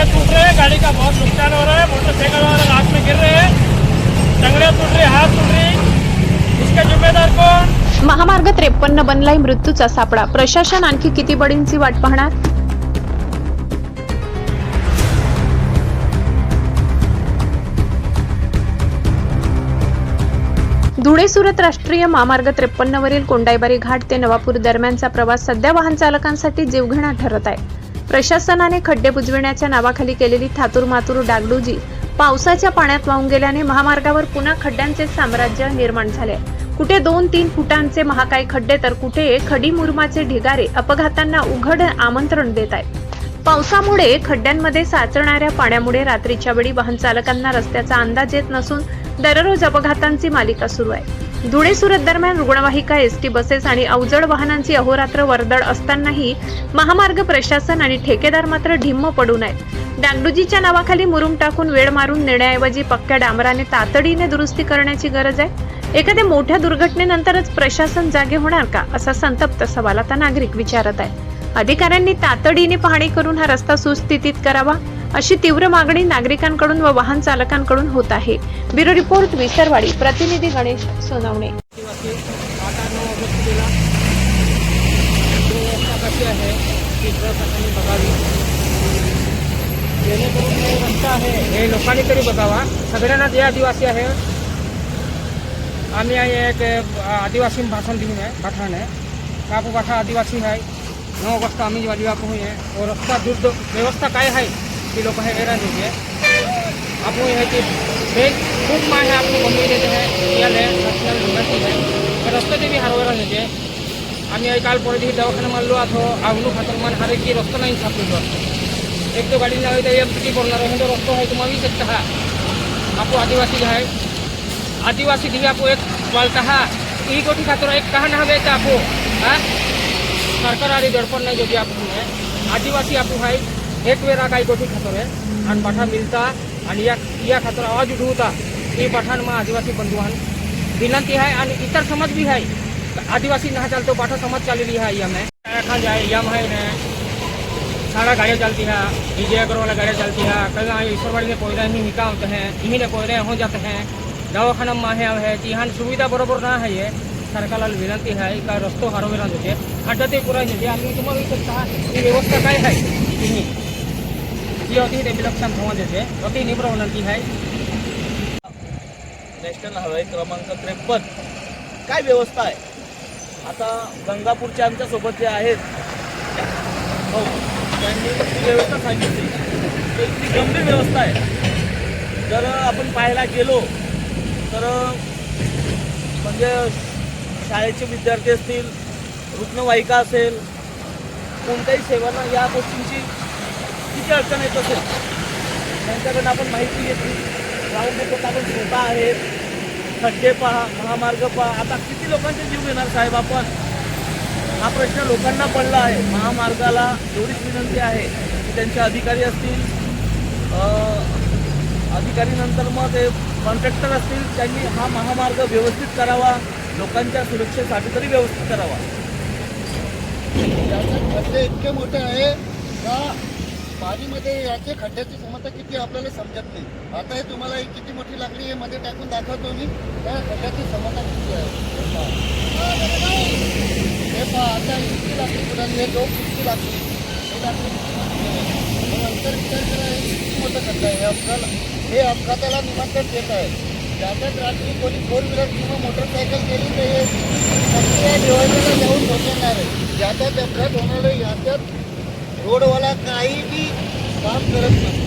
टूट रहे हैं, गाड़ी का बहुत नुकसान हो रहा है, मोटरसाइकिल वाले रात में गिर रहे हैं, टंगड़ियां टूट रही, हाथ टूट रही, इसका जिम्मेदार कौन? महामार्ग 53 बनलाय मृत्यूचा सापळा। प्रशासन आणखी किती बळींची वाट पाहणार? धुळे सुरत राष्ट्रीय महामार्ग 53 वरील कोंडाईबारी घाट ते नवापूर दरम्यानचा प्रवास सध्या वाहन चालकांसाठी जीवघेणा ठरत आहे। प्रशासनाने खड्डे बुजविण्याच्या नावाखाली केलेली थातूरमातूर डागडुजी पावसाच्या पाण्यात वाहून गेल्याने महामार्गावर पुन्हा खड्ड्यांचे साम्राज्य निर्माण झाले। कुठे 2-3 फुटांचे महाकाय खड्डे तर कुठे खडी मुरमाचे ढिगारे अपघातांना उघड आमंत्रण देत आहेत। पावसामुळे खड्ड्यांमध्ये साचणाऱ्या पाण्यामुळे रात्रीच्या वेळी वाहन चालकांना रस्त्याचा अंदाज येत नसून दररोज अपघातांची मालिका सुरू आहे। धुळे सुरत दरम्यान रुग्णवाहिका, एसटी बसेस आणि अवजड वाहनांची अहोरात्र वर्दळ असतानाही महामार्ग प्रशासन आणि ठेकेदार मात्र ढिम्म पडून आहेत। डागडुजीच्या नावाखाली मुरुम टाकून वेळ मारून नेण्याऐवजी पक्क्या डांबराने तातडीने दुरुस्ती करण्याची गरज आहे। एखाद्या मोठ्या दुर्घटनेनंतरच प्रशासन जागे होणार का, असा संतप्त सवाल आता नागरिक विचारत आहेत। अधिकाऱ्यांनी तातडीने पाहणी करून हा रस्ता सुस्थितीत करावा, अशी तीव्र मागणी नागरिकांकडून व वाहन चालकांकडून होत आहे। ब्युरो रिपोर्ट, विसरवाडी, प्रतिनिधी गणेश सोनवणे। रस्ता आहे हे लोकांनी तरी बघावा। सगळ्यांना जे आदिवासी आहे, आम्ही एक आदिवासी भाषण दिए है, पठान है, कापू पाठा आदिवासी है। 9 अगस्त आम्ही जेव्हा हुई है और रस्ता दुर्द व्यवस्था काय है की लोक हे हैरान होते आप है कि खूप माय है आपको मम्मी देते हैं या नॅशनल विनंती है रस्त्याचे बी हरवैरान होते। आम्ही काल परत दवाखाना मारलो आथो आवलू खातर मान हारे की रस्ता नाही छापलेलो एक तो गाड़ी नाही तर एमपी करणार आहे तो रस्ता है तुम्हाला शकता हा आपको आदिवासी है आदिवासी दिवी आपको एक बोलता हा ई गोटी खातर एक कहा ना हवे आपको हाँ सरकार आदि दडपण नाही जो आपण आदिवासी आपू है एक वेळा काही गोटी खातर है आणि पाठा मिलता आणि या खातर आवाज उठवता ये पठान में आदिवासी बंधुआन विनंती है और इतर समाज भी है। आदिवासी ना चलते पाठा समाज चलेली है यम है खा जाए यम है न सारा गाड़ियाँ चलती है, डीजे अगर वाला गाड़ियाँ चलती है। कल ईश्वरवाड़ी में कोयरा ही निकाह होते हैं, यहीं ने कोयरे हो जाते हैं। दवाखाना माहे है कि यहाँ सुविधा बराबर ना है। ये सरकारला विनंती है का रस्तो हरवेला होते खड्डा ते पुरा होते आम्ही तुम्हाला शकता ही व्यवस्था काय है जी अति विलक्षण समाज येते अति निब्र विनंती है। नॅशनल हायवे क्रमांक 53 काय व्यवस्था आहे आता गंगापूरचे आमच्या सोबत जे आहेत हो त्यांनी ती व्यवस्था सांगितली ती गंभीर व्यवस्था आहे। जर आपण पाहायला गेलो तर म्हणजे शाळेचे विद्यार्थी असतील, रुग्णवाहिका असेल, कोणत्याही सेवांना या गोष्टींची किती अडचण येत असेल त्यांच्याकडून आपण माहिती घेतली, जाऊन देतो आपण स्वतः आहेत, खड्डे पहा, महामार्ग पहा। आता किती लोकांचे जीव घेणार साहेब आपण, हा प्रश्न लोकांना पडला आहे। महामार्गाला एवढीच विनंती आहे की त्यांचे अधिकारी असतील, अधिकारी नंतर मग ते कॉन्ट्रॅक्टर असतील, त्यांनी हा महामार्ग व्यवस्थित करावा, लोकांच्या सुरक्षेसाठी तरी व्यवस्थित करावा। खड्डे इतके मोठे आहे का पाणीमध्ये याचे खड्ड्याची क्षमता किती आपल्याला समजत नाही। आता हे तुम्हाला किती मोठी लाकडी हे मध्ये टाकून दाखवतो मी, त्या खड्ड्याची क्षमता किती आहे हे पहा। आता इतकी लाकडी बुडाली आहे, 2 फुटची लाकडी हे लाकडी नंतर विचार करा किती मोठं खड्डा आहे। हे अपघाताला निमंत्रण देत आहे। त्याच्यात रात्री कोणी 4 व्हीलर किंवा मोटरसायकल केली तर हे सगळ्या डिवायडरला जाऊन पोहोचणार आहे। याच्यात अपघात होणार आहे। याच्यात रोडवाला काही बी काम करत नाही,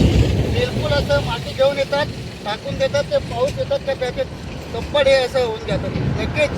बिलकुल असं माती घेऊन येतात, टाकून देतात, ते पाऊस येतात त्या पॅकेट कप्पड हे असं होऊन जातात लगेच।